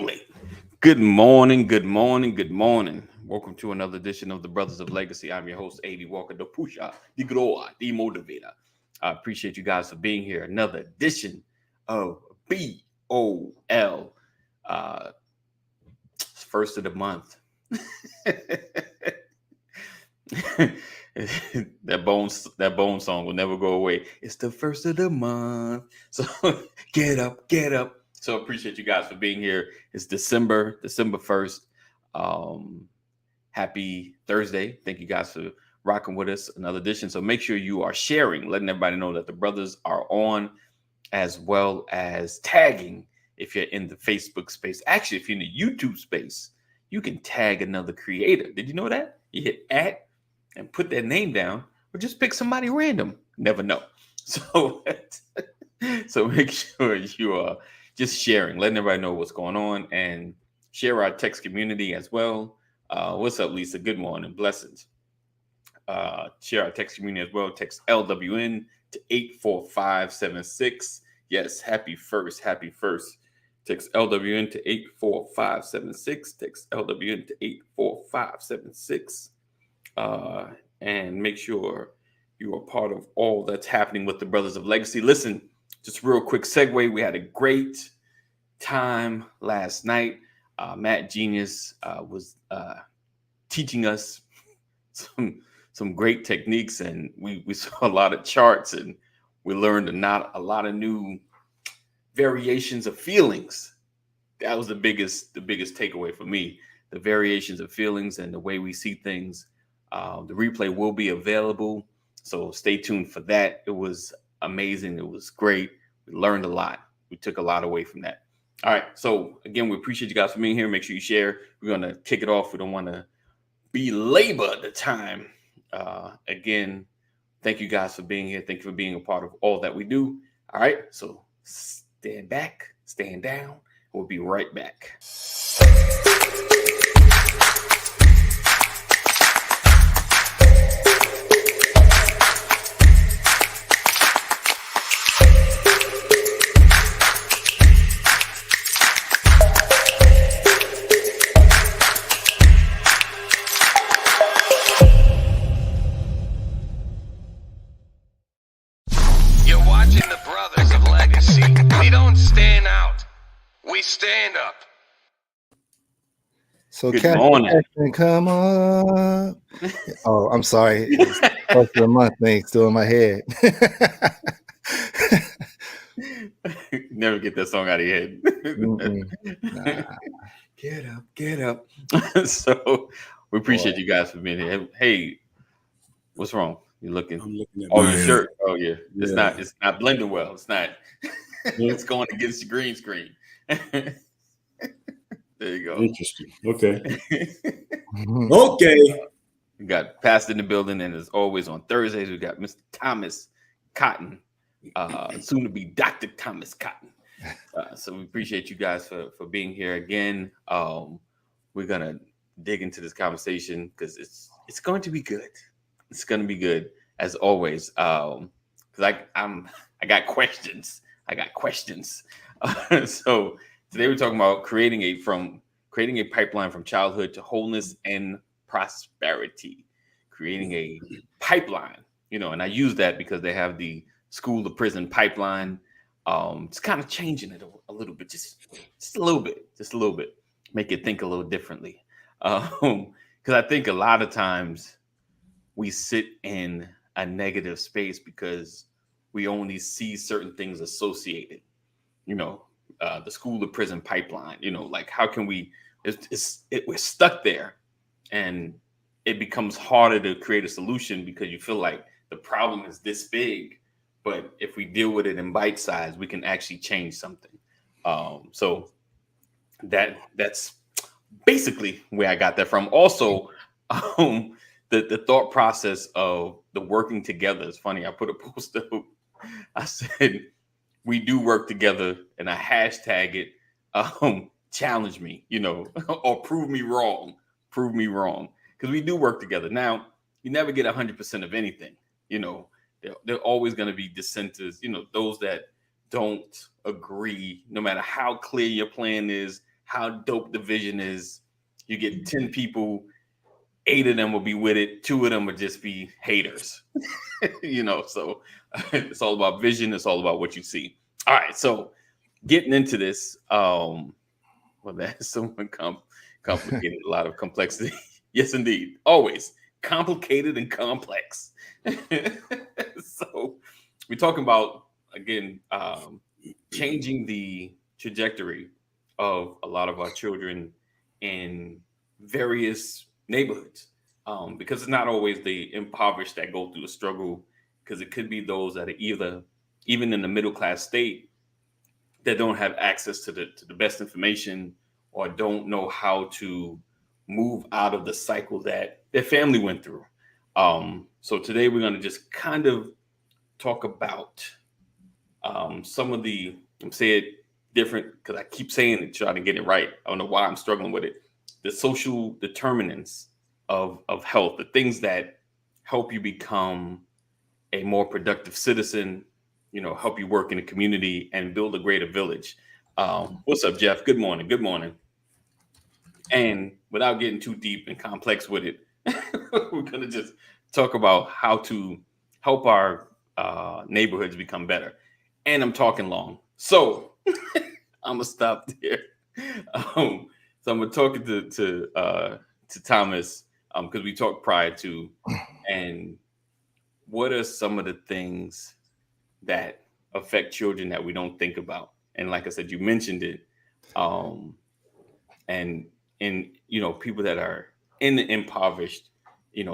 late. Good morning, good morning, good morning. Welcome to another edition of the Brothers of Legacy. I'm your host, A.D. Walker, the pusher, the grower, the motivator. I appreciate you guys for being here. Another edition of BOL. It's first of the month. that bone song will never go away. It's the first of the month. So get up, get up. So appreciate you guys for being here. It's December 1st. Happy Thursday. Thank you guys for rocking with us. Another edition. So make sure you are sharing, letting everybody know that the brothers are on, as well as tagging if you're in the Facebook space. Actually, if you're in the YouTube space, you can tag another creator. Did you know that? You hit @ and put their name down, or just pick somebody random. Never know. So, so make sure you are just sharing, letting everybody know what's going on, and share our text community as well. What's up, Lisa? Good morning. Blessings. Share our text community as well. Text LWN to 84576. Yes, happy first. Happy first. Text LWN to 84576. Text LWN to 84576. And make sure you are part of all that's happening with the Brothers of Legacy. Listen, just real quick segue. We had a great time last night. Matt Genius was teaching us some great techniques, and we saw a lot of charts, and we learned a lot of new variations of feelings. That was the biggest takeaway for me. The variations of feelings and the way we see things. The replay will be available, so stay tuned for that. It was amazing. It was great. We learned a lot. We took a lot away from that. All right. So again, we appreciate you guys for being here. Make sure you share. We're going to kick it off. We don't want to belabor the time. Again, thank you guys for being here. Thank you for being a part of all that we do. All right. So stand back, stand down. We'll be right back. Stand up. So Captain, come on. Oh, I'm sorry. It's first of the month thing still in my head. Never get that song out of your head. Nah. Get up. So we appreciate you guys for being here. Hey, what's wrong? You're looking. I'm looking at your shirt. Oh yeah. It's not blending well. It's not. It's going against the green screen. There you go. Interesting. Okay. Okay. We got Pastor in the building, and as always on Thursdays, we got Mr. Thomas Cotton, soon to be Dr. Thomas Cotton. So we appreciate you guys for being here again. We're gonna dig into this conversation because it's going to be good. It's going to be good as always. Because I got questions. So today we're talking about creating a pipeline from childhood to wholeness and prosperity. Creating a pipeline, and I use that because they have the school to prison pipeline. It's kind of changing it a little bit, just a little bit, make it think a little differently. Because I think a lot of times we sit in a negative space because we only see certain things associated. The school to prison pipeline, like how can we, we're stuck there, and it becomes harder to create a solution because you feel like the problem is this big, but if we deal with it in bite size, we can actually change something. So that's basically where I got that from. Also, the thought process of the working together is funny. I put a post up. I said, we do work together, and I hashtag it, challenge me, or prove me wrong, because we do work together. Now, you never get 100% of anything, there are always going to be dissenters, those that don't agree, no matter how clear your plan is, how dope the vision is. You get 10 people, 8 of them will be with it, 2 of them will just be haters. So it's all about vision, it's all about what you see. All right, so getting into this, well, that's someone complicated, a lot of complexity. Yes, indeed. Always complicated and complex. So we're talking about, again, changing the trajectory of a lot of our children in various neighborhoods. Because it's not always the impoverished that go through the struggle, because it could be those that are either even in the middle class state that don't have access to the best information, or don't know how to move out of the cycle that their family went through. So today we're going to just kind of talk about some of the, I'm saying it different because I keep saying it, trying to get it right. I don't know why I'm struggling with it. The social determinants of health, the things that help you become a more productive citizen, help you work in a community and build a greater village. What's up, Jeff? Good morning. Good morning. And without getting too deep and complex with it, we're going to just talk about how to help our neighborhoods become better. And I'm talking long. So I'm going to stop there. So I'm going to talk to Thomas, because we talked prior to, and what are some of the things that affect children that we don't think about? And like I said, you mentioned it. And in, people that are in the impoverished,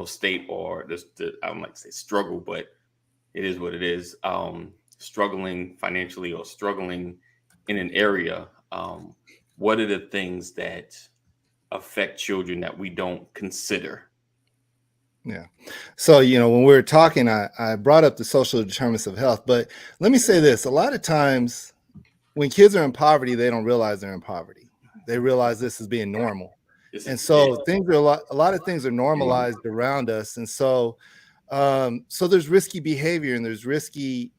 state, or I don't like to say struggle, but it is what it is. Struggling financially or struggling in an area. What are the things that affect children that we don't consider? Yeah. So, when we were talking, I brought up the social determinants of health, but let me say this. A lot of times when kids are in poverty, they don't realize they're in poverty. They realize this is being normal. And so things are a lot of things are normalized around us. And so there's risky behavior and there's risky,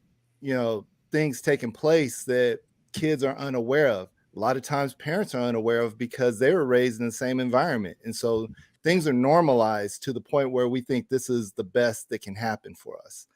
things taking place that kids are unaware of. A lot of times parents are unaware of because they were raised in the same environment. And so things are normalized to the point where we think this is the best that can happen for us.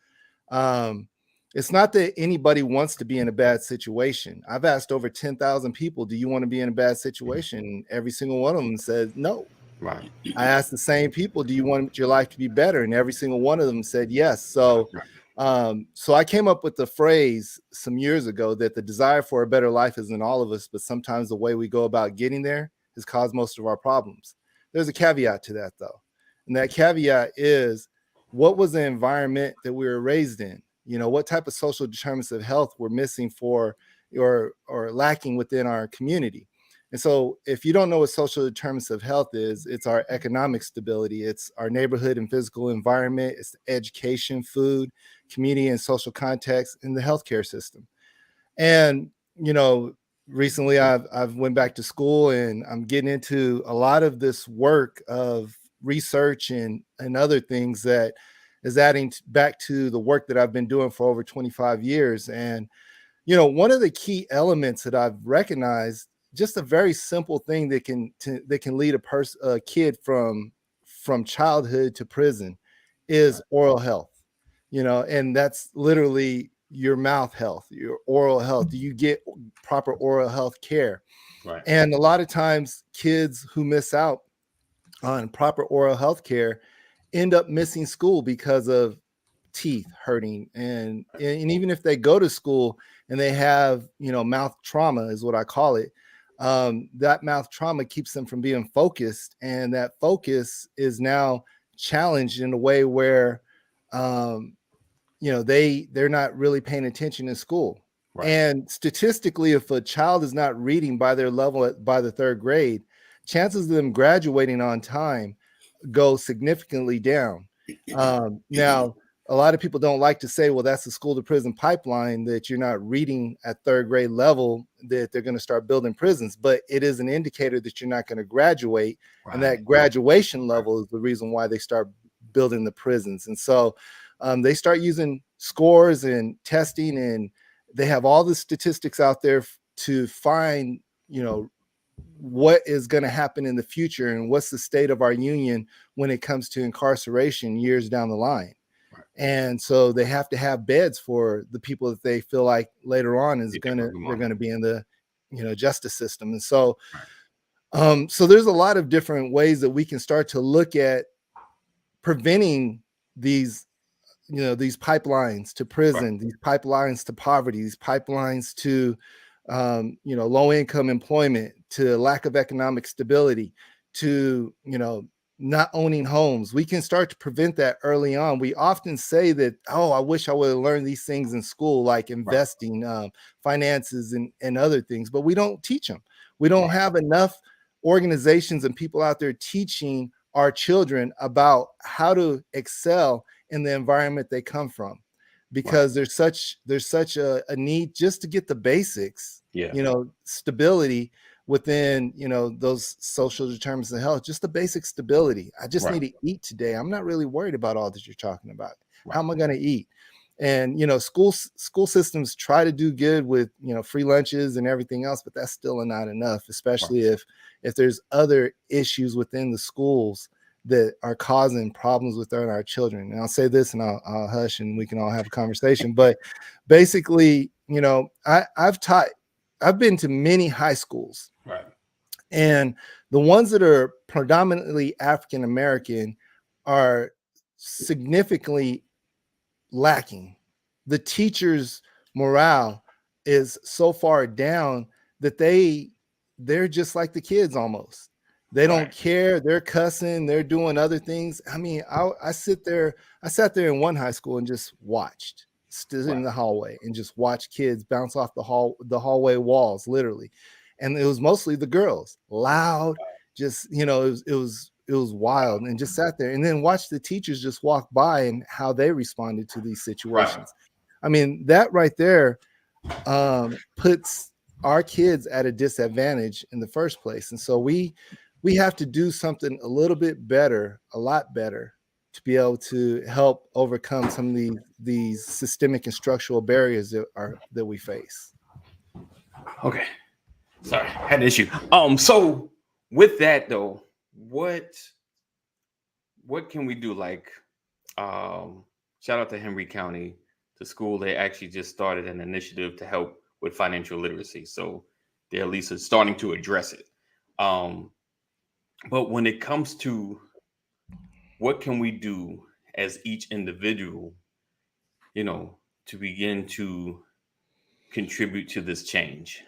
It's not that anybody wants to be in a bad situation. I've asked over 10,000 people, do you want to be in a bad situation? Every single one of them said no. Right. I asked the same people, do you want your life to be better? And every single one of them said yes. So, so I came up with the phrase some years ago that the desire for a better life is in all of us, but sometimes the way we go about getting there has caused most of our problems. There's a caveat to that, though. And that caveat is, what was the environment that we were raised in? What type of social determinants of health we're missing for or lacking within our community. And so if you don't know what social determinants of health is, it's our economic stability, it's our neighborhood and physical environment, it's education, food, community and social context, and the healthcare system. And, recently I've went back to school and I'm getting into a lot of this work of research and other things that is adding back to the work that I've been doing for over 25 years. And, one of the key elements that I've recognized, just a very simple thing that can lead a kid from childhood to prison, is oral health. And that's literally your mouth health, your oral health. Do you get proper oral health care? Right. And a lot of times kids who miss out on proper oral health care end up missing school because of teeth hurting. And even if they go to school and they have, mouth trauma is what I call it, that mouth trauma keeps them from being focused. And that focus is now challenged in a way where, they're not really paying attention in school. Right. And statistically, if a child is not reading by their level by the third grade, chances of them graduating on time go significantly down. Now, a lot of people don't like to say, well, that's the school to prison pipeline, that you're not reading at third grade level, that they're going to start building prisons. But it is an indicator that you're not going to graduate. Right. And that graduation level is the reason why they start building the prisons. And so they start using scores and testing, and they have all the statistics out there to find, what is going to happen in the future and what's the state of our union when it comes to incarceration years down the line. Right. And so they have to have beds for the people that they feel like later on is they're going to be in the, justice system. And so, right. So there's a lot of different ways that we can start to look at preventing these, these pipelines to prison, Right. these pipelines to poverty, these pipelines to, low income employment, to lack of economic stability, to, not owning homes. We can start to prevent that early on. We often say that, oh, I wish I would have learned these things in school, like investing, finances, and other things, but we don't teach them. We don't have enough organizations and people out there teaching our children about how to excel in the environment they come from, because there's such a need just to get the basics, stability within, those social determinants of health, just the basic stability. I just need to eat today. I'm not really worried about all that you're talking about. How am I going to eat? And, school systems try to do good with, free lunches and everything else, but that's still not enough, especially if there's other issues within the schools that are causing problems within our children. And I'll say this and I'll hush and we can all have a conversation. But basically, I've been to many high schools. Right. And the ones that are predominantly African American are significantly lacking. The teachers' morale is so far down that they're just like the kids almost. They don't care. They're cussing. They're doing other things. I mean, I sat there in one high school and just watched, stood in the hallway and just watched kids bounce off the hallway walls, literally. And it was mostly the girls, loud, just, it was wild, and just sat there and then watched the teachers just walk by and how they responded to these situations. I mean, that right there puts our kids at a disadvantage in the first place. And so we have to do something a little bit better, a lot better, to be able to help overcome some of these systemic and structural barriers that we face. Okay. Sorry, had an issue. So with that though, what can we do? Like, shout out to Henry County, the school. They actually just started an initiative to help with financial literacy. So they at least are starting to address it. But when it comes to what can we do as each individual, to begin to contribute to this change,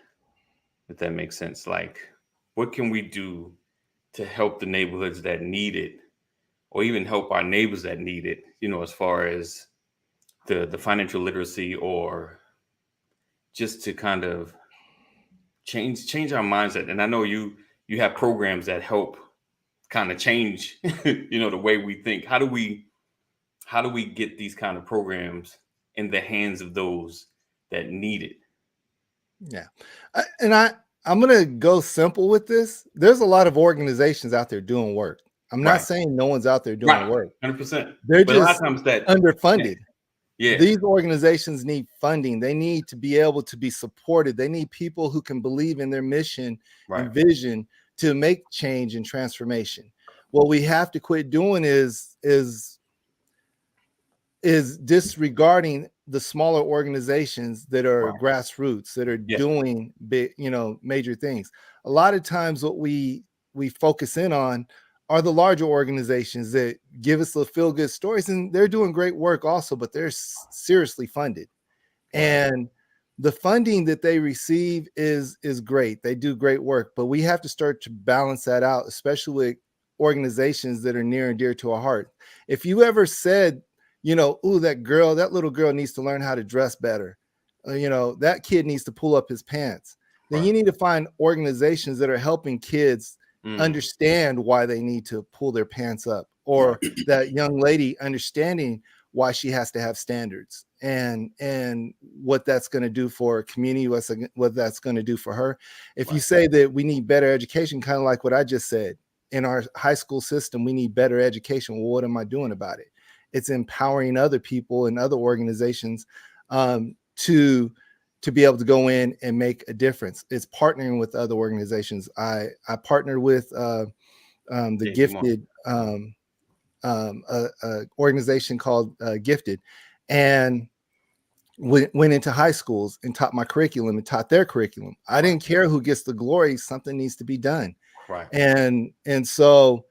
if that makes sense. Like, what can we do to help the neighborhoods that need it, or even help our neighbors that need it, as far as the financial literacy, or just to kind of change our mindset. And I know you have programs that help kind of change, the way we think. How do we get these kind of programs in the hands of those that need it? Yeah. I'm going to go simple with this. There's a lot of organizations out there doing work. I'm not saying no one's out there doing work. 100%. They're but just a lot of times that underfunded. Yeah. These organizations need funding. They need to be able to be supported. They need people who can believe in their mission and vision to make change and transformation. What we have to quit doing is disregarding the smaller organizations that are grassroots, that are doing big, major things. A lot of times what we focus in on are the larger organizations that give us the feel good stories, and they're doing great work also, but they're seriously funded. And the funding that they receive is great. They do great work, but we have to start to balance that out, especially with organizations that are near and dear to our heart. If you ever said, ooh, that little girl needs to learn how to dress better, that kid needs to pull up his pants, then you need to find organizations that are helping kids understand why they need to pull their pants up, or that young lady understanding why she has to have standards, and what that's going to do for a community, what that's going to do for her. If you say that we need better education, kind of like what I just said, in our high school system, we need better education. Well, what am I doing about it? It's empowering other people and other organizations to to be able to go in and make a difference. It's partnering with other organizations. I partnered with the Yeah, come on. Gifted a organization called Gifted, and went into high schools and taught my curriculum and taught their curriculum. I Right. didn't care who gets the glory. Something needs to be done. Right. And so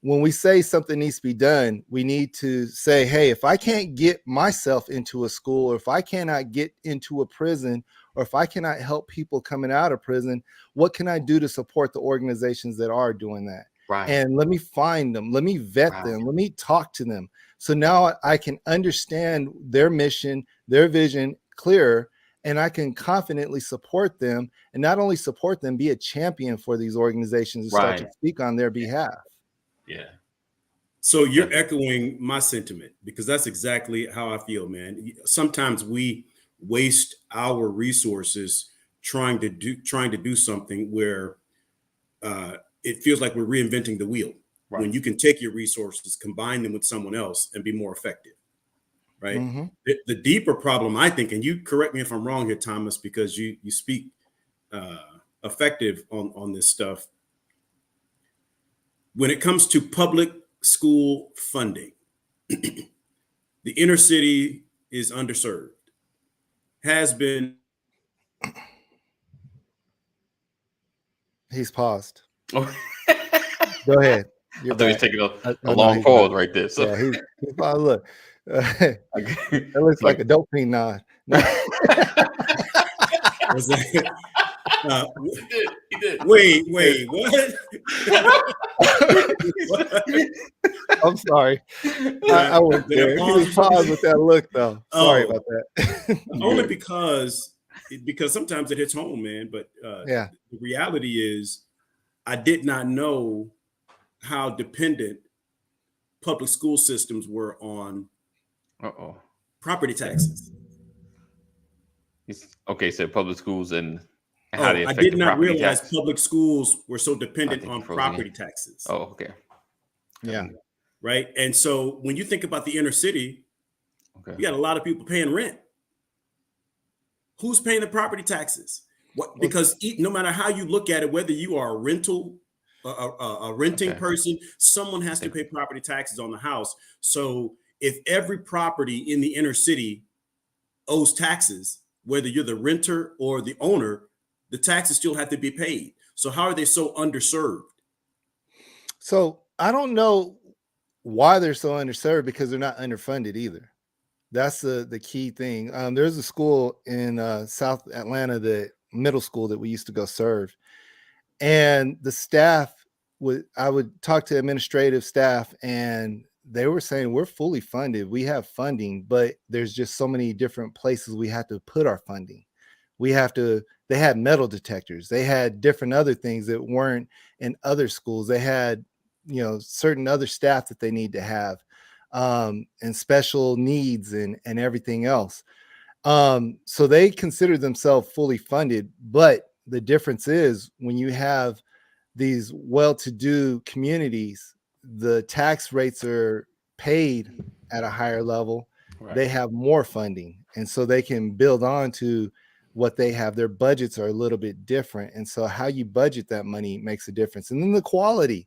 when we say something needs to be done, we need to say, hey, if I can't get myself into a school, or if I cannot get into a prison, or if I cannot help people coming out of prison, what can I do to support the organizations that are doing that? Right. And let me find them, let me vet Wow. them, let me talk to them. So now I can understand their mission, their vision clearer, and I can confidently support them, and not only support them, be a champion for these organizations and start to Right. speak on their behalf. Yeah. So you're Definitely. echoing my sentiment, because that's exactly how I feel, man. Sometimes we waste our resources trying to do something where it feels like we're reinventing the wheel, when Right. you can take your resources, combine them with someone else, and be more effective, right? Mm-hmm. The deeper problem, I think, and you correct me if I'm wrong here, Thomas, because you speak effective on this stuff. When it comes to public school funding, the inner city is underserved, has been. He's paused. Oh. Go ahead. I You're thought he was back. taking a No, long he's not. pause right there. So Yeah, he's paused. Look, that like, looks like like a dopamine nod. No. Was that, he did. wait, Hey. what? What? I'm sorry. I went Did I there. He pause was or something? paused with that look, though. Sorry Oh, about that. only Good. because sometimes it hits home, man. But Yeah. the reality is, I did not know how dependent public school systems were on Uh-oh. property taxes. Okay, so public schools and how Oh, they I affect did the not property realize tax. public schools were so I dependent think he on froze again. property taxes. Oh, okay. Yeah. Right. And so when you think about the inner city, Okay. you got a lot of people paying rent. Who's paying the property taxes? What? Because no matter how you look at it, whether you are a renting Okay. person, someone has to pay property taxes on the house. So if every property in the inner city owes taxes, whether you're the renter or the owner, the taxes still have to be paid. So how are they so underserved? So I don't know why they're so underserved, because they're not underfunded either. That's the key thing. There's a school in South Atlanta, the middle school that we used to go serve, and the staff I would talk to administrative staff, and they were saying, we're fully funded, we have funding, but there's just so many different places we have to put our funding. They had metal detectors, they had different other things that weren't in other schools, they had certain other staff that they need to have, and special needs and everything else. So they consider themselves fully funded, but the difference is, when you have these well-to-do communities, the tax rates are paid at a higher level. Right. They have more funding, and so they can build on to what they have. Their budgets are a little bit different, and so how you budget that money makes a difference. And then the quality.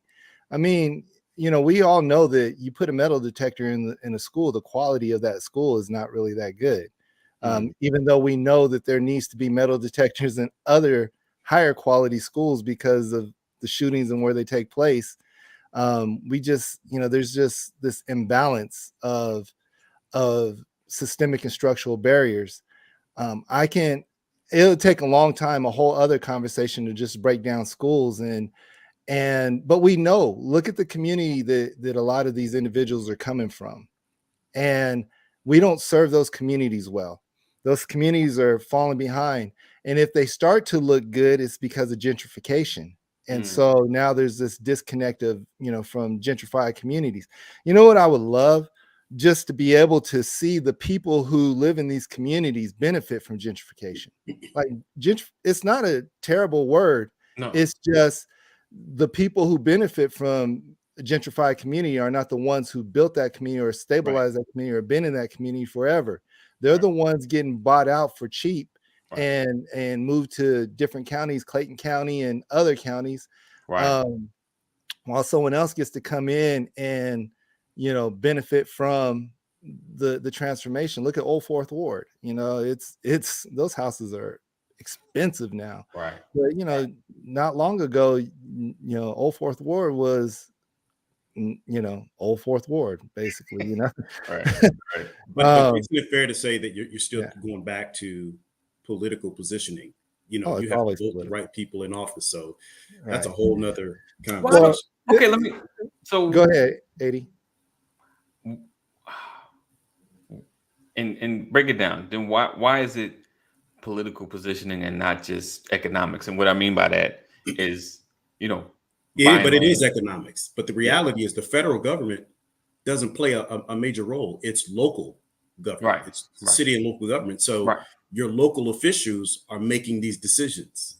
I mean, we all know that you put a metal detector in a school, the quality of that school is not really that good. Even though we know that there needs to be metal detectors in other higher quality schools because of the shootings and where they take place. We just, there's just this imbalance of systemic and structural barriers. It'll take a long time, a whole other conversation, to just break down schools, but we know, look at the community that a lot of these individuals are coming from, and we don't serve those communities well. Those communities are falling behind, and if they start to look good, it's because of gentrification. And so now there's this disconnect of, from gentrified communities. You know what I would love? Just to be able to see the people who live in these communities benefit from gentrification. Like, it's not a terrible word. No. It's just the people who benefit from a gentrified community are not the ones who built that community or stabilized that community or been in that community forever. They're the ones getting bought out for cheap Right. and moved to different counties, Clayton County and other counties, Right. while someone else gets to come in and benefit from the transformation. Look at Old Fourth Ward. It's those houses are expensive now. Right. But not long ago, Old Fourth Ward was Old Fourth Ward, basically. Right. Right. But isn't it fair to say that you're still Yeah. going back to political positioning? Oh, You it's have to always vote the political. right people in office. So that's a Right. whole nother Well, conversation. okay, let me. So Go ahead, 80. And break it down. Then why is it political positioning and not just economics? And what I mean by that is, Yeah, buying but it is land. economics. But the reality is the federal government doesn't play a major role. It's local government. Right. It's Right. city and local government. So Right. your local officials are making these decisions.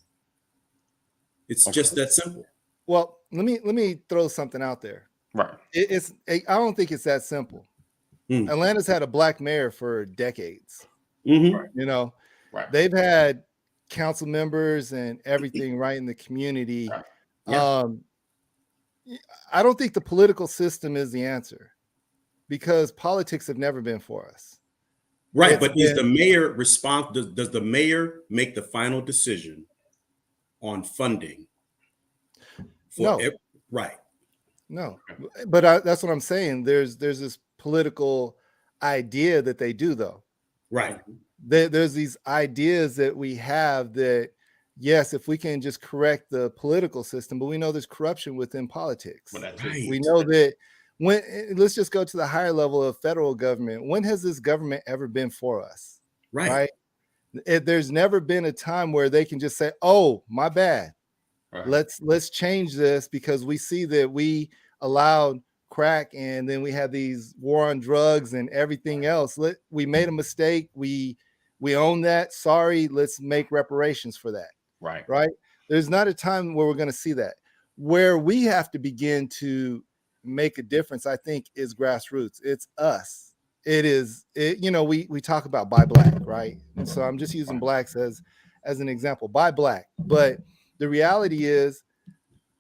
It's Okay. just that simple. Well, let me throw something out there. Right. I don't think it's that simple. Hmm. Atlanta's had a black mayor for decades. Mhm. Right. They've had council members and everything right in the community. Right. Yeah. I don't think the political system is the answer, because politics have never been for us. Right, It's but is the been- mayor does the mayor make the final decision on funding No. right. No, but that's what I'm saying. There's this political idea that they do, though. Right. There's these ideas that we have that, yes, if we can just correct the political system, but we know there's corruption within politics. Well, that's Right. We know that let's just go to the higher level of federal government. When has this government ever been for us? Right. There's never been a time where they can just say, "Oh, my bad. Right. Let's change this because we see that we allowed crack, and then we had these war on drugs and everything else. We made a mistake. We own that. Sorry, let's make reparations for that." Right. Right? There's not a time where we're going to see that. Where we have to begin to make a difference, I think, is grassroots. It's us. We talk about buy black, right? And so I'm just using blacks as an example. Buy black. But the reality is,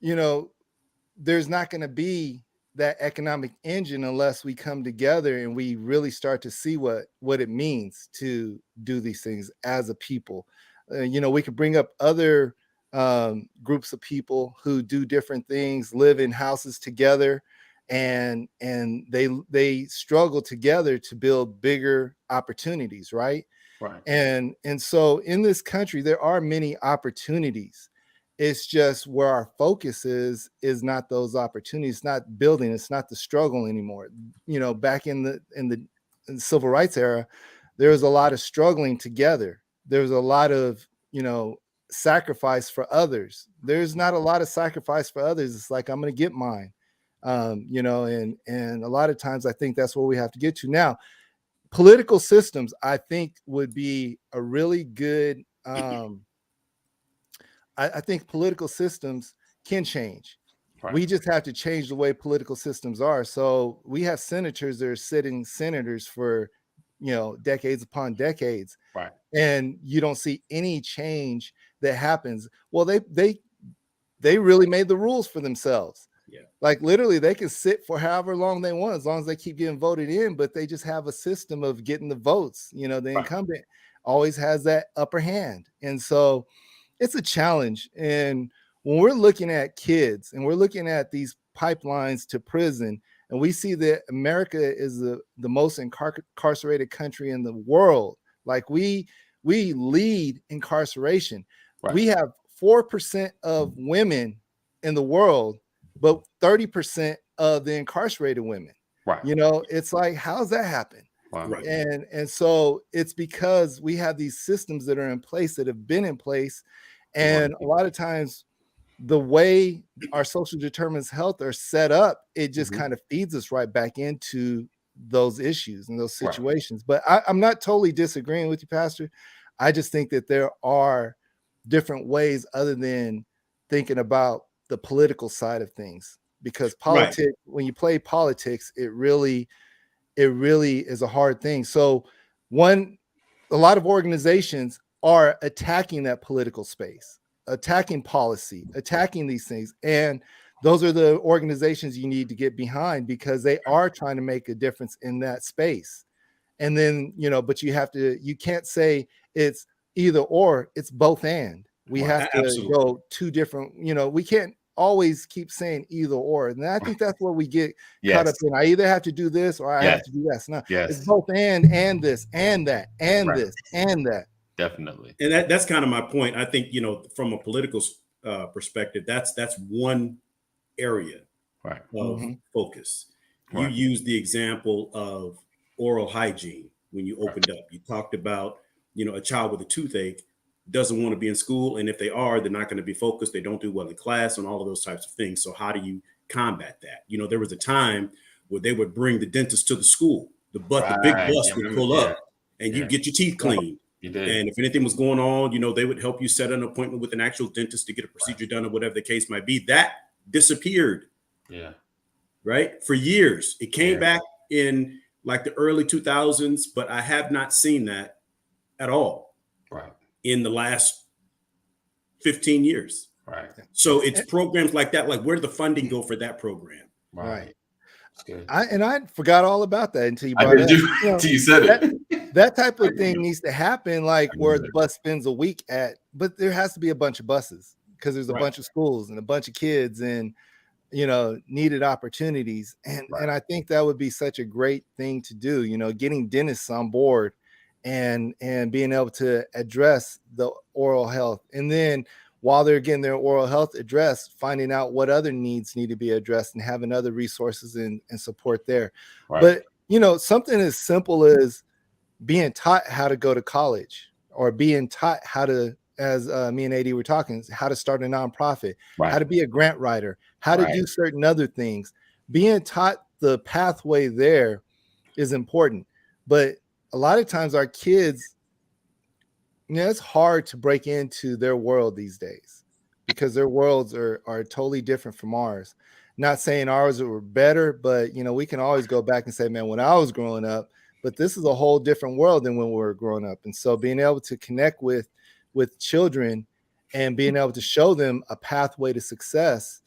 there's not going to be that economic engine unless we come together and we really start to see what it means to do these things as a people. We could bring up other groups of people who do different things, live in houses together, and they struggle together to build bigger opportunities, right? Right. And so in this country, there are many opportunities. It's just where our focus is not those opportunities. It's not building. It's not the struggle anymore. Back in the civil rights era, there was a lot of struggling together. There was a lot of sacrifice for others. There's not a lot of sacrifice for others. It's like, I'm going to get mine. And a lot of times I think that's where we have to get to now. Political systems, I think, would be a really good. I think political systems can change. Right. We just have to change the way political systems are. So we have senators that are sitting senators for, decades upon decades. Right. And you don't see any change that happens. Well, they really made the rules for themselves. Yeah. Like literally they can sit for however long they want, as long as they keep getting voted in, but they just have a system of getting the votes. The incumbent always has that upper hand. And so it's a challenge. And when we're looking at kids and we're looking at these pipelines to prison, and we see that America is the most incarcerated country in the world, like we lead incarceration. Right. We have 4% of women in the world, but 30% of the incarcerated women. Right. It's like, how's that happen? Wow. Right. And so it's because we have these systems that are in place, that have been in place. And a lot of times the way our social determinants of health are set up, it just kind of feeds us right back into those issues and those situations. But I'm not totally disagreeing with you, Pastor. I just think that there are different ways other than thinking about the political side of things, because politics, when you play politics, it really is a hard thing. So a lot of organizations are attacking that political space, attacking policy, attacking these things. And those are the organizations you need to get behind because they are trying to make a difference in that space. And then, but you can't say it's either or, it's both and. We have to Absolutely. go two different, we can't always keep saying either or. And I think that's what we get caught up in. I either have to do this or I have to do this. No, it's both and this and that and this and that. Definitely. And that's kind of my point. I think, from a political perspective, that's one area of focus. You used the example of oral hygiene when you opened up. You talked about, a child with a toothache doesn't want to be in school. And if they are, they're not going to be focused. They don't do well in class and all of those types of things. So how do you combat that? There was a time where they would bring the dentist to the school. The big bus would pull up and you get your teeth cleaned. You did. And if anything was going on, they would help you set an appointment with an actual dentist to get a procedure done or whatever the case might be. That disappeared. Yeah. Right. For years. It came back in like the early 2000s, but I have not seen that at all. Right. In the last 15 years. Right. So it's programs like that. Like, where did the funding go for that program? Right. That's good. I forgot all about that until you brought it up. Until you said it. That type of thing needs to happen, like where the bus spends a week at, but there has to be a bunch of buses because there's a bunch of schools and a bunch of kids and needed opportunities. And I think that would be such a great thing to do, getting dentists on board and being able to address the oral health. And then while they're getting their oral health addressed, finding out what other needs need to be addressed and having other resources and support there. But, something as simple as being taught how to go to college or being taught how to, as me and AD were talking, how to start a nonprofit, how to be a grant writer, how to do certain other things. Being taught the pathway there is important. But a lot of times our kids, it's hard to break into their world these days because their worlds are totally different from ours. Not saying ours were better, but, we can always go back and say, man, when I was growing up, but this is a whole different world than when we were growing up. And so being able to connect with children and being able to show them a pathway to success,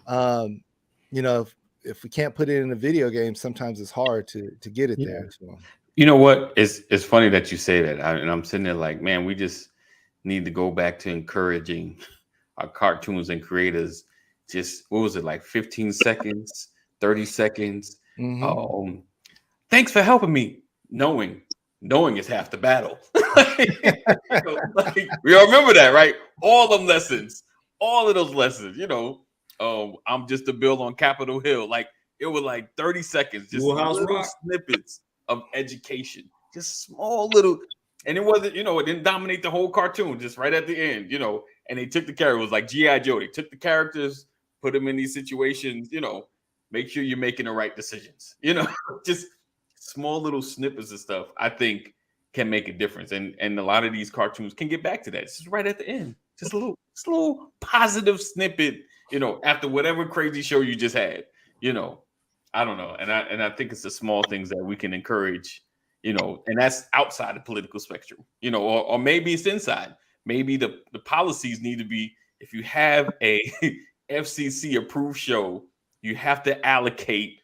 if we can't put it in a video game, sometimes it's hard to get it there. So. You know what? It's funny that you say that. And I'm sitting there like, man, we just need to go back to encouraging our cartoons and creators. Just, what was it, like 15 seconds, 30 seconds? Thanks for helping me. Knowing is half the battle. We all remember that, right? All them lessons, all of those lessons, I'm just a bill on Capitol Hill. Like, it was like 30 seconds, just little snippets of education, just small little, and it wasn't, it didn't dominate the whole cartoon, just right at the end, and they took the character, it was like G.I. Joe. They took the characters, put them in these situations, make sure you're making the right decisions, just small little snippets of stuff, I think can make a difference. And a lot of these cartoons can get back to that. It's just right at the end, just a little positive snippet, after whatever crazy show you just had, I don't know. And I think it's the small things that we can encourage, and that's outside the political spectrum, or maybe it's inside. Maybe the policies need to be, if you have a FCC approved show, you have to allocate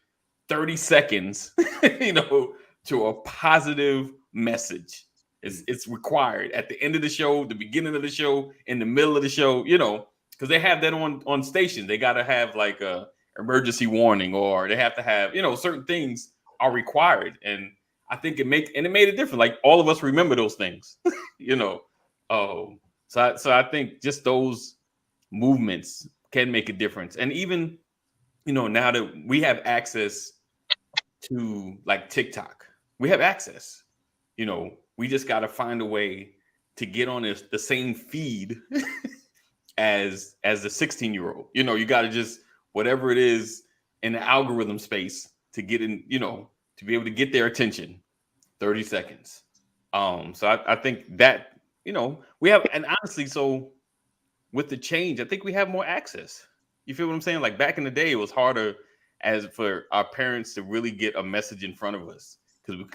30 seconds, to a positive message. It's required at the end of the show, the beginning of the show, in the middle of the show, because they have that on station. They got to have like a emergency warning, or they have to have, certain things are required. And I think it made it different. Like, all of us remember those things, So I think just those movements can make a difference. And even, now that we have access to like TikTok, we have access, we just got to find a way to get on the same feed as the 16-year-old. You got to just, whatever it is in the algorithm space, to get in, to be able to get their attention. 30 seconds. So I think that, we have, and honestly, so with the change, I think we have more access. You feel what I'm saying? Like, back in the day, it was harder for our parents to really get a message in front of us,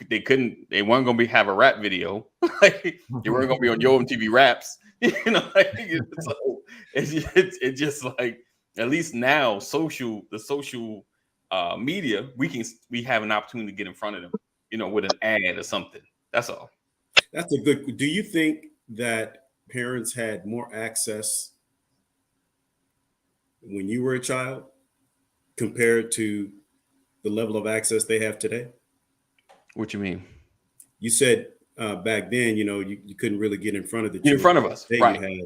because they weren't going to have a rap video. Like, they weren't going to be on Yo MTV Raps. Like, it's just like, at least now the social media, we have an opportunity to get in front of them, with an ad or something. That's all. That's a good. Do you think that parents had more access when you were a child compared to the level of access they have today? What you mean? You said back then, you couldn't really get in front of the children. In front of us, right?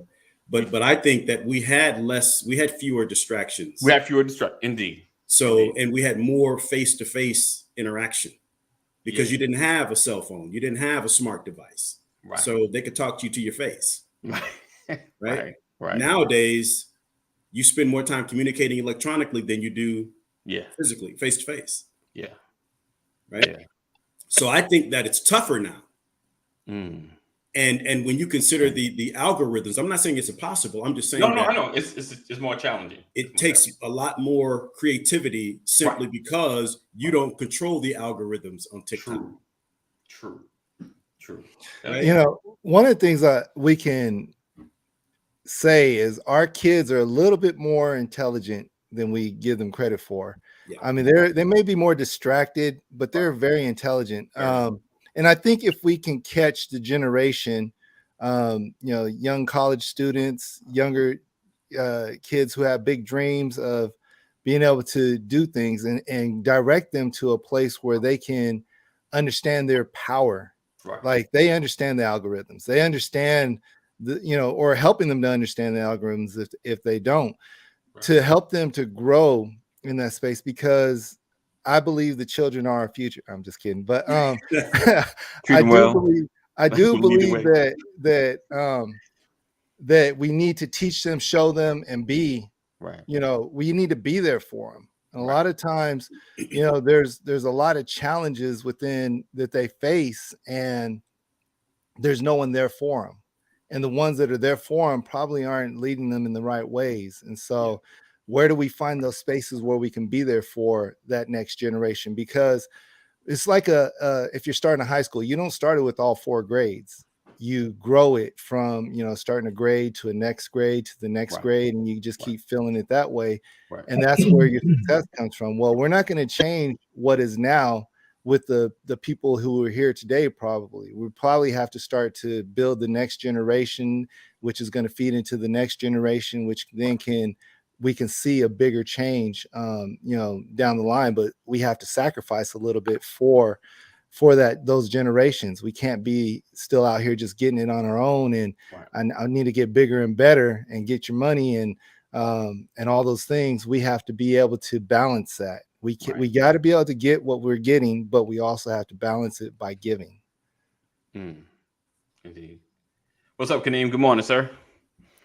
But I think that we had fewer distractions. We had fewer distractions, indeed. So, indeed. And we had more face-to-face interaction because you didn't have a cell phone, you didn't have a smart device, right? So they could talk to you to your face, right? Nowadays, you spend more time communicating electronically than you do physically, face-to-face. Yeah. Right. Yeah. So I think that it's tougher now. And when you consider the algorithms, I'm not saying it's impossible. I'm just saying I know it's more challenging. It takes a lot more creativity simply because you don't control the algorithms on TikTok. True. Right? One of the things that we can say is our kids are a little bit more intelligent than we give them credit for. Yeah. I mean, they may be more distracted, but they're very intelligent. And I think if we can catch the generation, young college students, younger kids who have big dreams of being able to do things and direct them to a place where they can understand their power. Right. Like they understand the algorithms, they understand or helping them to understand the algorithms if they don't, to help them to grow in that space, because I believe the children are our future. I'm just kidding, but I do believe that we need to teach them, show them, and be we need to be there for them. And a lot of times, there's a lot of challenges within that they face, and there's no one there for them. And the ones that are there for them probably aren't leading them in the right ways. And so where do we find those spaces where we can be there for that next generation? Because it's like if you're starting a high school, you don't start it with all 4 grades. You grow it from, starting a grade to a next grade to the next grade, and you just keep filling it that way. Right. And that's where your success comes from. Well, we're not going to change what is now with the people who are here today. Probably we probably have to start to build the next generation, which is going to feed into the next generation, which then we can see a bigger change, down the line. But we have to sacrifice a little bit for those generations. We can't be still out here just getting it on our own. And I need to get bigger and better and get your money and all those things. We have to be able to balance that. We got to be able to get what we're getting, but we also have to balance it by giving. Indeed. What's up, Kaneem? Good morning, sir.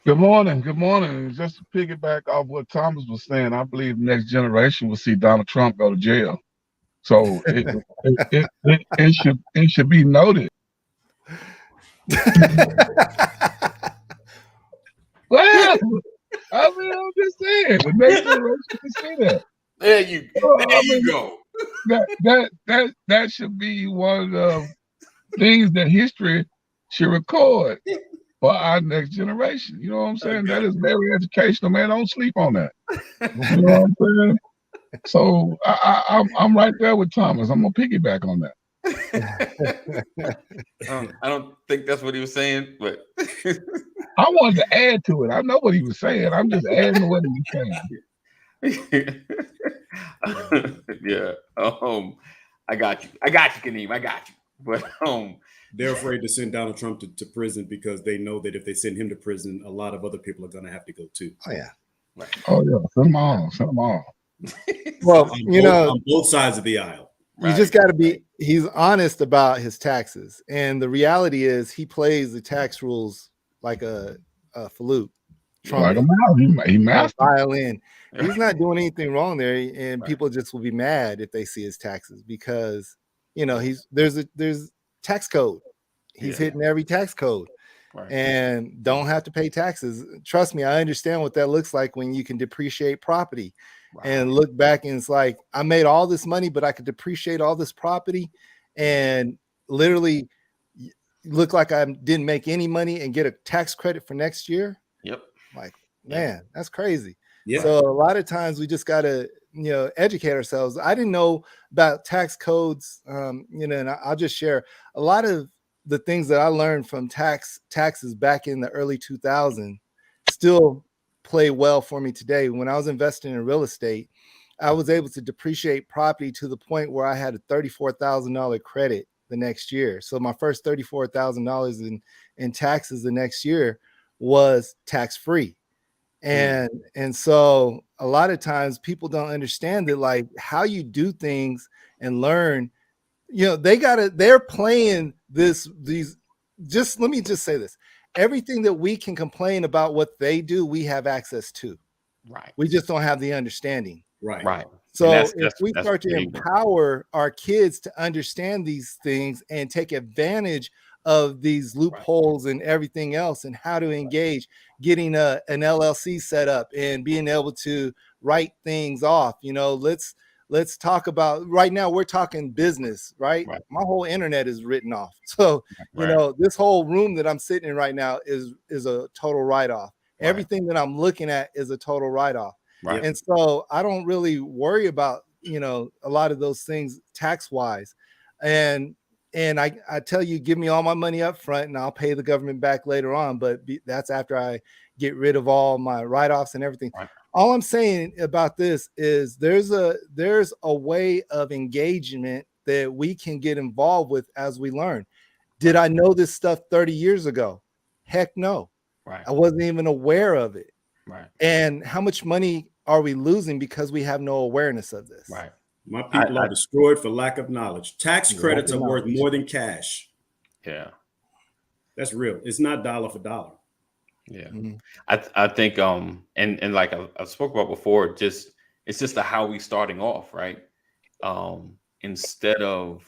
Good morning. Good morning. Just to piggyback off what Thomas was saying, I believe the next generation will see Donald Trump go to jail. So it should be noted. Well, I mean, I'm just saying the next generation can see that. There you go. That should be one of the things that history should record for our next generation. You know what I'm saying? Okay. That is very educational, man. Don't sleep on that. You know what I'm saying? So I'm right there with Thomas. I'm gonna piggyback on that. I don't think that's what he was saying, but I wanted to add to it. I know what he was saying. I'm just adding to what he was saying. Yeah. I got you, Kaneem. I got you. But they're afraid to send Donald Trump to prison because they know that if they send him to prison, a lot of other people are going to have to go too. Oh yeah. Right. Oh yeah. Send them all. Send them all. Well, on both sides of the aisle. You just got to be. He's honest about his taxes, and the reality is he plays the tax rules like a flute, trumpet, like he violin. He's not doing anything wrong there, and people just will be mad if they see his taxes because there's tax code. He's hitting every tax code. And don't have to pay taxes. Trust me, I understand what that looks like when you can depreciate property and look back and it's like, I made all this money, but I could depreciate all this property and literally look like I didn't make any money and get a tax credit for next year. Yep. Like, man, that's crazy. Yeah. So a lot of times we just got to, educate ourselves. I didn't know about tax codes, and I'll just share a lot of the things that I learned from taxes back in the early 2000s still play well for me today. When I was investing in real estate, I was able to depreciate property to the point where I had a $34,000 credit the next year. So my first $34,000 in taxes the next year was tax free. And so a lot of times people don't understand that, like, how you do things and learn, they're playing these, just let me just say this. Everything that we can complain about what they do, we have access to. Right. We just don't have the understanding. Right. So if we start to empower our kids to understand these things and take advantage of these loopholes and everything else, and how to engage, getting an LLC set up and being able to write things off, let's talk about, right now we're talking business, right? My whole internet is written off. So, this whole room that I'm sitting in right now is a total write-off. Everything that I'm looking at is a total write-off. Right. And so I don't really worry about, a lot of those things tax-wise. And I tell you, give me all my money up front and I'll pay the government back later on. But that's after I get rid of all my write-offs and everything. Right. All I'm saying about this is there's a way of engagement that we can get involved with as we learn. Did I know this stuff 30 years ago? Heck no. Right. I wasn't even aware of it. Right. And how much money are we losing because we have no awareness of this? Right. My people are destroyed for lack of knowledge. Tax credits are worth more than cash. Yeah. That's real. It's not dollar for dollar. Yeah. Mm-hmm. I think and like I spoke about before, it's just how we starting off, right? Instead of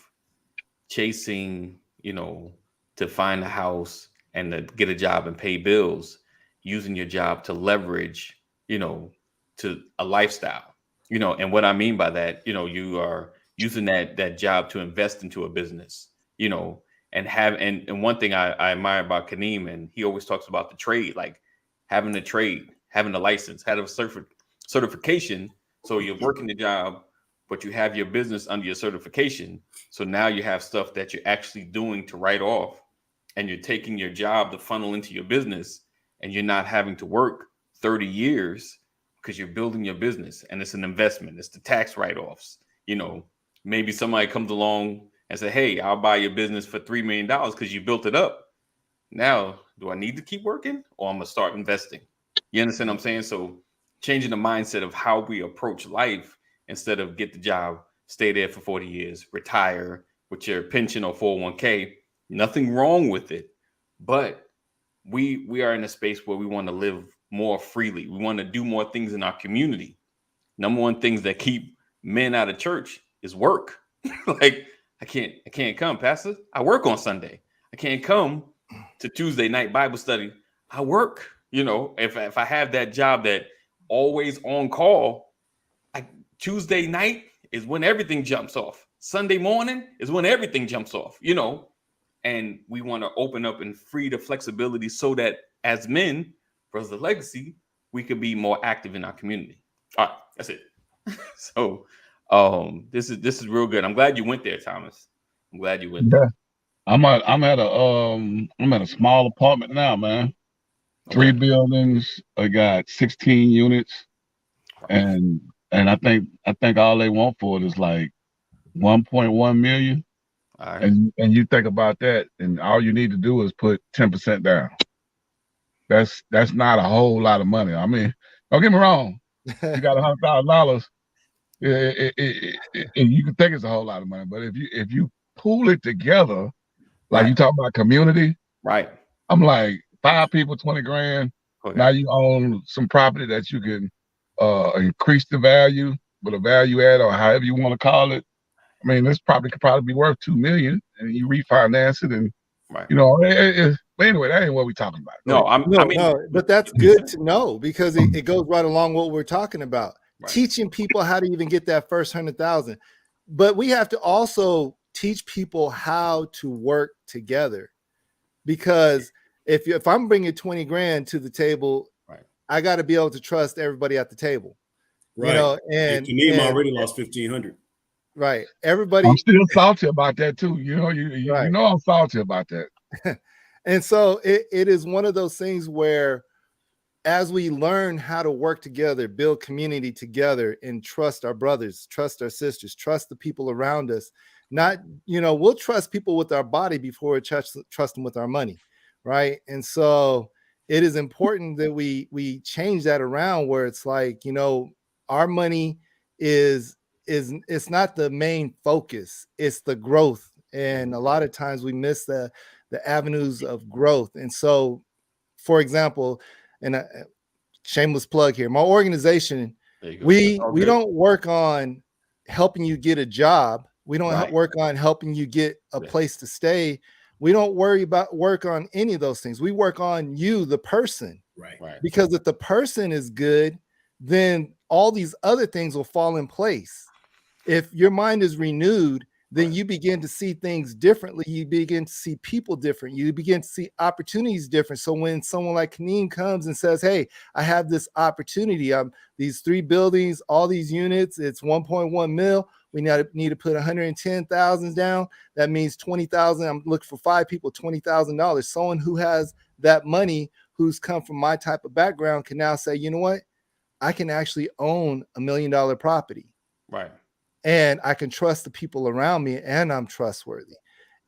chasing, to find a house and to get a job and pay bills, using your job to leverage, to a lifestyle. And what I mean by that, you are using that job to invest into a business, and one thing I admire about Kaneem, and he always talks about the trade, like having a trade, having a license, having a certification. So you're working the job, but you have your business under your certification. So now you have stuff that you're actually doing to write off, and you're taking your job to funnel into your business, and you're not having to work 30 years because you're building your business, and it's an investment. It's the tax write-offs. Maybe somebody comes along and say, hey, I'll buy your business for $3 million because you built it up. Now, do I need to keep working, or I'm going to start investing? You understand what I'm saying? So changing the mindset of how we approach life, instead of get the job, stay there for 40 years, retire with your pension or 401k, nothing wrong with it. But we are in a space where we want to live more freely. We want to do more things in our community. Number one things that keep men out of church is work. Like, I can't come, Pastor. I work on Sunday. I can't come to Tuesday night Bible study. I work. If I have that job that always on call, Tuesday night is when everything jumps off. Sunday morning is when everything jumps off, and we want to open up and free the flexibility so that as men, Brothers of Legacy, we could be more active in our community. All right, that's it. So this is real good. I'm glad you went there, Thomas. I'm glad you went there. I'm at a small apartment now, man. 3 buildings. I got 16 units, and I think all they want for it is like 1.1 million. All right. And you think about that, and all you need to do is put 10% down. That's not a whole lot of money. I mean, don't get me wrong. You got $100,000. And you can think it's a whole lot of money, but if you pool it together, like you talk about community, right? I'm like 5 people, 20 grand. Okay. Now you own some property that you can increase the value with a value add, or however you want to call it. I mean, this property could probably be worth $2 million, and you refinance it, and but anyway, that ain't what we're talking about. No, but that's good to know, because it goes right along what we're talking about. Right. Teaching people how to even get that first 100,000. But we have to also teach people how to work together, because if I'm bringing 20 grand to the table, Right. I got to be able to trust everybody at the table, Right. you know, and Kaneem already lost 1,500. Right. I'm Everybody. still salty about that too. You know, you Right. know I'm salty about that. And so it is one of those things where, as we learn how to work together, build community together, and trust our brothers, trust our sisters, trust the people around us, not, you know, we'll trust people with our body before we trust them with our money, right? And so it is important that we change that around, where it's like, you know, our money is it's not the main focus, it's the growth. And a lot of times we miss the avenues of growth. And so, for example, and a shameless plug here, my organization, we don't work on helping you get a job. We don't work on helping you get a place to stay. We don't work on any of those things. We work on you, the person. Right. Because if the person is good, then all these other things will fall in place. If your mind is renewed, then you begin to see things differently. You begin to see people different. You begin to see opportunities different. So when someone like Kaneem comes and says, hey, I have this opportunity, these 3 buildings, all these units, it's 1.1 mil. We need to put 110,000 down. That means 20,000. I'm looking for 5 people, $20,000. Someone who has that money, who's come from my type of background, can now say, you know what? I can actually own $1 million property. Right. And I can trust the people around me, and I'm trustworthy.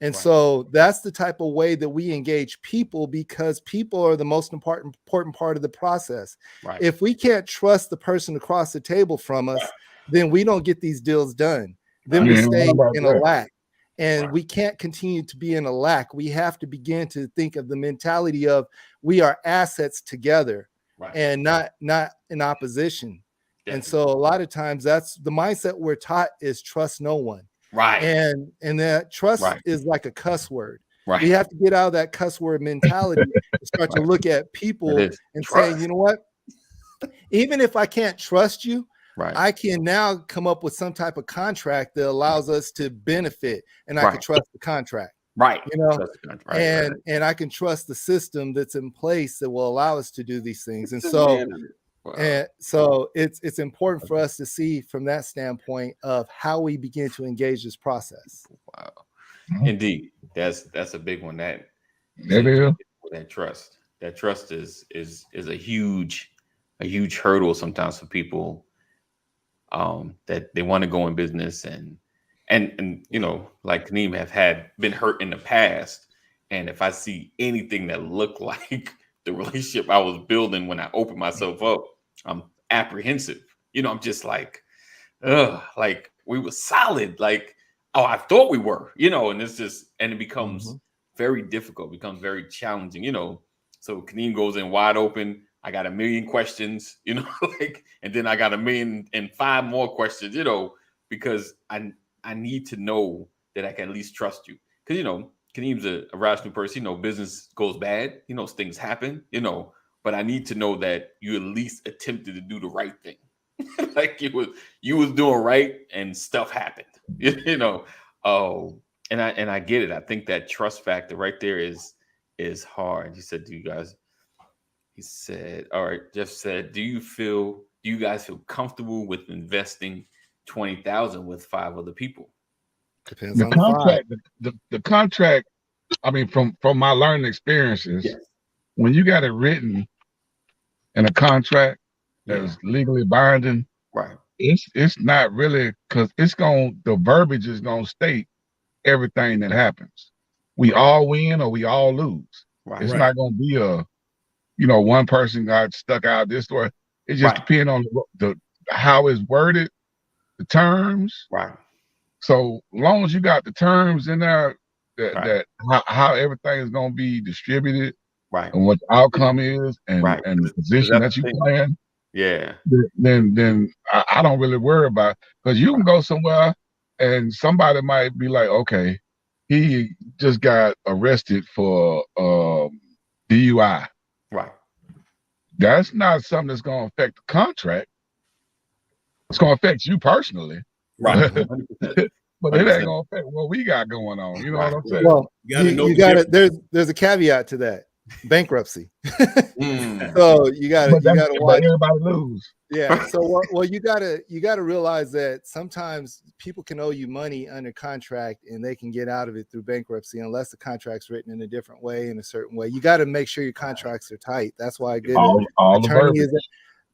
And so that's the type of way that we engage people, because people are the most important part of the process. Right. If we can't trust the person across the table from us, then we don't get these deals done. Then we stay in a lack. And we can't continue to be in a lack. We have to begin to think of the mentality of we are assets together, and not in opposition. And so a lot of times that's the mindset we're taught, is trust no one. Right. And that trust is like a cuss word. Right. We have to get out of that cuss word mentality and start to look at people and say, you know what? Even if I can't trust you, I can now come up with some type of contract that allows us to benefit, and I can trust the contract. Right. You know, and I can trust the system that's in place that will allow us to do these things. And so and so it's important for us to see from that standpoint of how we begin to engage this process. Wow. Indeed. That's a big one. That trust. That trust is a huge hurdle sometimes for people, that they want to go in business and you know, like Kaneem have been hurt in the past. And if I see anything that looked like the relationship I was building when I opened myself up, I'm apprehensive. You know, I'm just like, like we were solid. Like, oh, I thought we were, you know, and it becomes very difficult, becomes very challenging, you know. So Kaneem goes in wide open. I got 1 million questions, you know, like, and then I got 1,000,005 more questions, you know, because I need to know that I can at least trust you. Because, you know, Kaneem's a rational person. You know, business goes bad. You know, things happen, you know, but I need to know that you at least attempted to do the right thing. Like you was doing right and stuff happened, you know. Oh, and I get it. I think that trust factor right there is hard. He said, he said, all right, Jeff said, do you guys feel comfortable with investing 20,000 with 5 other people? Depends on the contract. The contract, I mean, from my learning experiences, when you got it written in a contract that is legally binding, it's not really, because the verbiage is gonna state everything that happens. We all win or we all lose. It's not gonna be one person got stuck out this way. It just depends on how it's worded, the terms. So long as you got the terms in there, that how everything is gonna be distributed, and what the outcome is, and the position that you plan, then I don't really worry about it. Because you can go somewhere and somebody might be like, okay, he just got arrested for DUI. That's not something that's going to affect the contract. It's going to affect you personally. but it ain't gonna affect what we got going on. You know what I'm saying? Well, You you got to. There's a caveat to that: bankruptcy. So you got to watch. Everybody lose. Yeah. So well, you gotta realize that sometimes people can owe you money under contract and they can get out of it through bankruptcy unless the contract's written in a different way, in a certain way. You got to make sure your contracts are tight. That's why a good attorney is.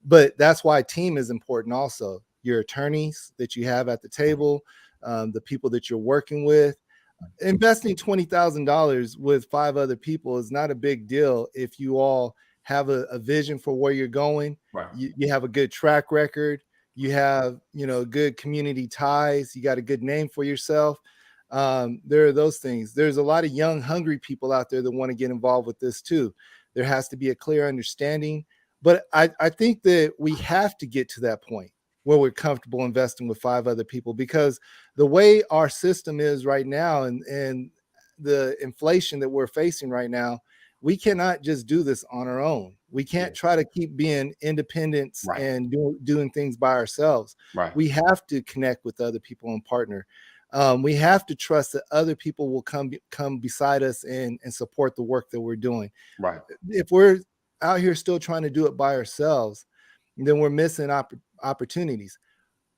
But that's why team is important. Also, your attorneys that you have at the table, the people that you're working with. Investing $20,000 with 5 other people is not a big deal if you all have a vision for where you're going. Right. You have a good track record. You have, good community ties. You got a good name for yourself. There are those things. There's a lot of young, hungry people out there that want to get involved with this too. There has to be a clear understanding. But I think that we have to get to that point where we're comfortable investing with 5 other people, because the way our system is right now and the inflation that we're facing right now, we cannot just do this on our own. We can't try to keep being independent and doing things by ourselves. Right. We have to connect with other people and partner. We have to trust that other people will come beside us and support the work that we're doing. Right. If we're out here still trying to do it by ourselves, then we're missing opportunities.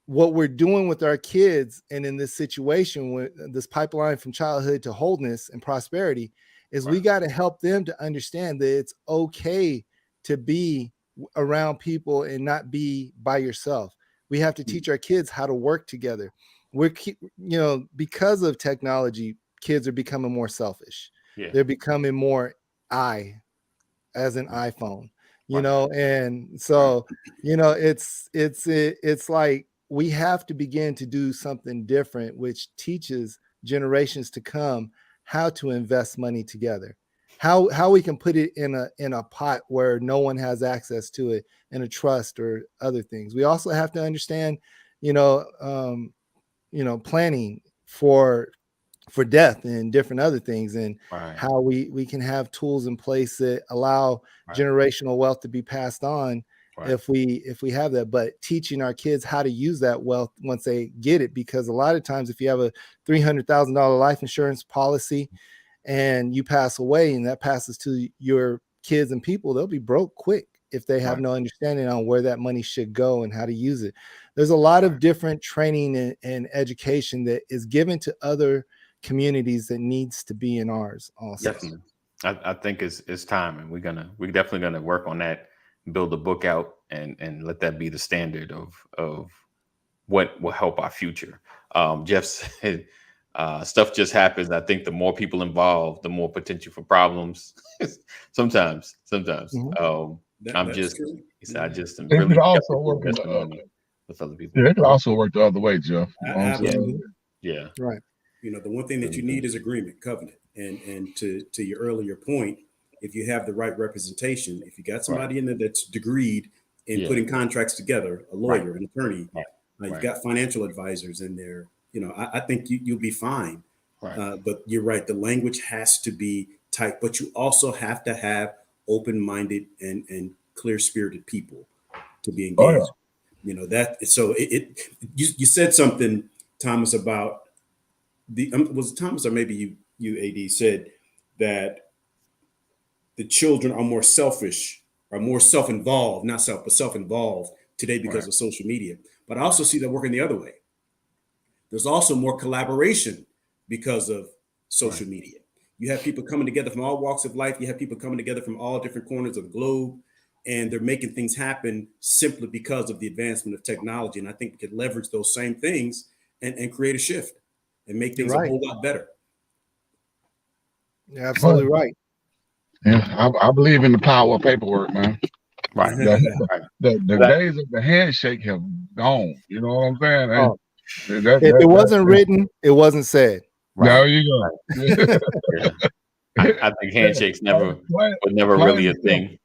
What we're doing with our kids and in this situation, with this pipeline from childhood to wholeness and prosperity, is we got to help them to understand that it's okay to be around people and not be by yourself. We have to teach our kids how to work together. Because of technology, kids are becoming more selfish. Yeah. They're becoming more as an iPhone, and so, it's like we have to begin to do something different, which teaches generations to come how to invest money together, how we can put it in a pot where no one has access to it, in a trust or other things. We also have to understand, planning for death and different other things, and how we can have tools in place that allow generational wealth to be passed on if we have that. But teaching our kids how to use that wealth once they get it, because a lot of times if you have a $300,000 life insurance policy and you pass away and that passes to your kids and people, they'll be broke quick if they have no understanding on where that money should go and how to use it. There's a lot of different training and education that is given to other communities that needs to be in ours also. Definitely. I think it's time, and we're definitely gonna work on that, build a book out and let that be the standard of what will help our future. Jeff said stuff just happens. I think the more people involved, the more potential for problems. sometimes. I'm just true. He said I just am really also work with other people. Yeah, it could also work the other way, Jeff. Yeah. Right. The one thing that you need is agreement, covenant. And to your earlier point, if you have the right representation, if you got somebody in there that's degreed in putting contracts together, a lawyer, an attorney, you've got financial advisors in there, I think you'll be fine. But you're right, the language has to be tight, but you also have to have open-minded and clear-spirited people to be engaged. You said something, Thomas, about was it Thomas or maybe you AD said that the children are more selfish, are more self-involved, but self-involved today because of social media. But I also see that working the other way. There's also more collaboration because of social media. You have people coming together from all walks of life. You have people coming together from all different corners of the globe, and they're making things happen simply because of the advancement of technology. And I think we could leverage those same things and create a shift and make things a whole lot better. You're absolutely right. Yeah, I believe in the power of paperwork, man. Right. The days of the handshake have gone. You know what I'm saying? If it wasn't written, it wasn't said. There you go. I think handshakes were never really a thing.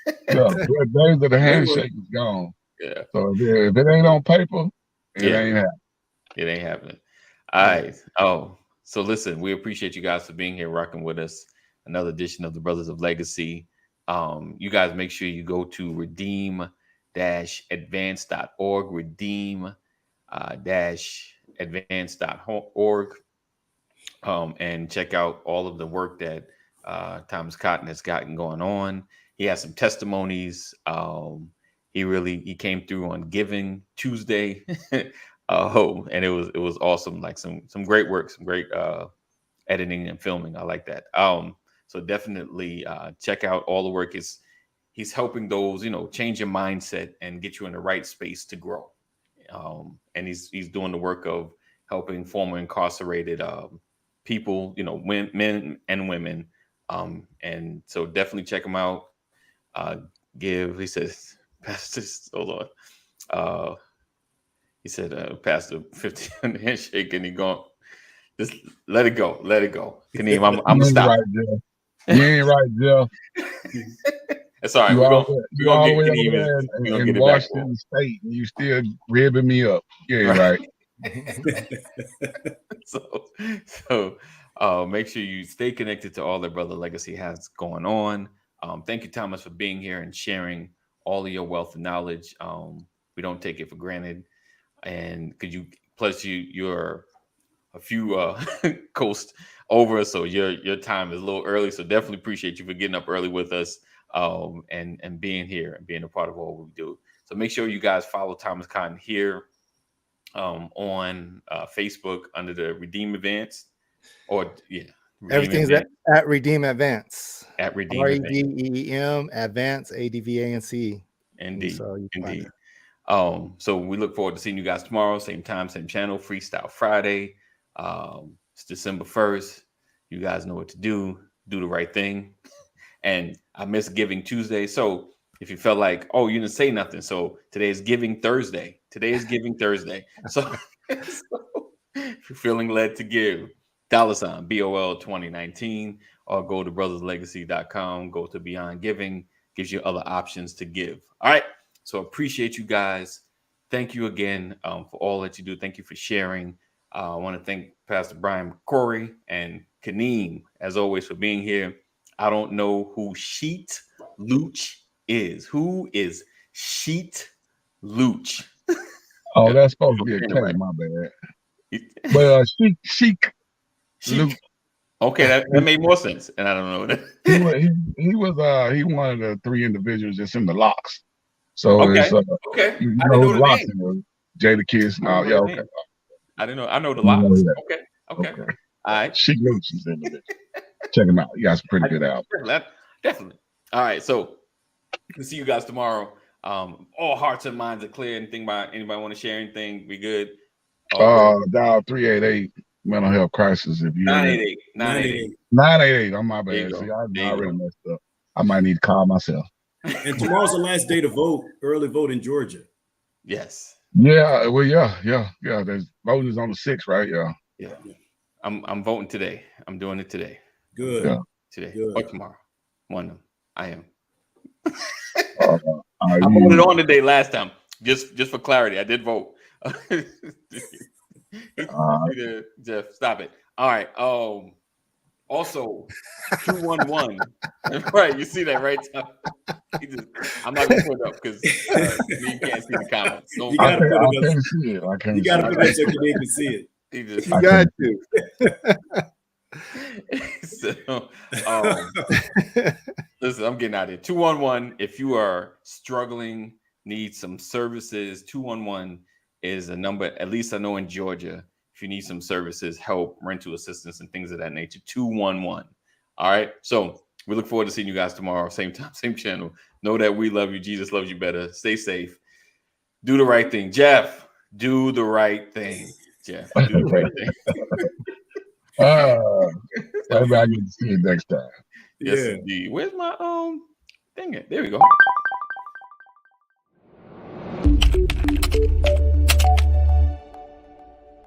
The days of the handshake is gone. Yeah. So if it ain't on paper, it ain't happening. It ain't happening. All right. Oh, so listen, we appreciate you guys for being here, rocking with us. Another edition of the Brothers of Legacy. You guys make sure you go to redeem-advance.org, redeem wholeness-advance.org, and check out all of the work that Thomas Cotton has gotten going on. He has some testimonies. He came through on Giving Tuesday, and it was awesome. Like some great work, some great editing and filming. I like that. So definitely check out all the work. He's helping those, change your mindset and get you in the right space to grow. And he's doing the work of helping former incarcerated people, men and women. And so definitely check him out. He says, Pastor, hold on. He said, Pastor, 50 on the handshake, and he going, just let it go. Kaneem, I'm gonna stop. Right, Jeff. You ain't right, Jeff. That's all right. We're gonna get Kaneem in Washington State, and you still ribbing me up. You ain't right. So make sure you stay connected to all that Brother Legacy has going on. Thank you, Thomas, for being here and sharing all of your wealth and knowledge. We don't take it for granted. And you're a few coast over, so your time is a little early. So definitely appreciate you for getting up early with us, and being here and being a part of what we do. So make sure you guys follow Thomas Cotton here on Facebook under the Redeem Advance, everything's at Redeem Advance. At Redeem REDEEM Advance ADVANCE. Indeed, so indeed. So we look forward to seeing you guys tomorrow, same time, same channel, Freestyle Friday. It's December 1st. You guys know what to do. Do the right thing. And I missed Giving Tuesday. So if you felt like, oh, you didn't say nothing. So today is Giving Thursday. So if you're feeling led to give, $ BOL 2019, or go to brotherslegacy.com, go to Beyond Giving, gives you other options to give. All right. So appreciate you guys. Thank you again for all that you do. Thank you for sharing. I want to thank Pastor Brian Corey and Kaneem, as always, for being here. I don't know who Sheet Luch is. Who is Sheet Luch? Oh, that's supposed to be a K, my bad. But Sheik Luch. Okay, that made more sense, and I don't know that. He one of the three individuals that's in the locks. So okay, it's, okay. You I didn't know the locks name. Jada Kiss and all. Yeah, okay. I didn't know. I know the locks. Okay. All right. Sheik Luch is in the Check him out. You got some pretty good albums. Definitely. All right. So we'll see you guys tomorrow. All hearts and minds are clear. Anybody want to share anything? We good? Dial 388 mental health crisis. If you 988. I'm my bad. See, I already messed up. I might need to call myself. And tomorrow's the last day to vote. Early vote in Georgia. Yes. Yeah. Well, yeah. There's voting is on the 6th, right? Yeah. I'm voting today. I'm doing it today. Good. Yeah. Today Good. or tomorrow. One of them. I am. I voted on today last time. Just for clarity, I did vote. Jeff, stop it. All right. Also, 211. Right, you see that, right? I'm not gonna put it up because you can't see the comments. So you gotta put it up. Can't see it. I can't. You gotta put it up so you can see it. You got to. Listen, I'm getting out of here. 211. If you are struggling, need some services, 211 is a number. At least I know in Georgia, if you need some services, help, rental assistance, and things of that nature, 211. All right. So we look forward to seeing you guys tomorrow. Same time, same channel. Know that we love you. Jesus loves you better. Stay safe. Do the right thing. Jeff, do the right thing. Jeff, do the right thing. Maybe I get to see you next time. Yes, indeed. Where's my thing at? There we go.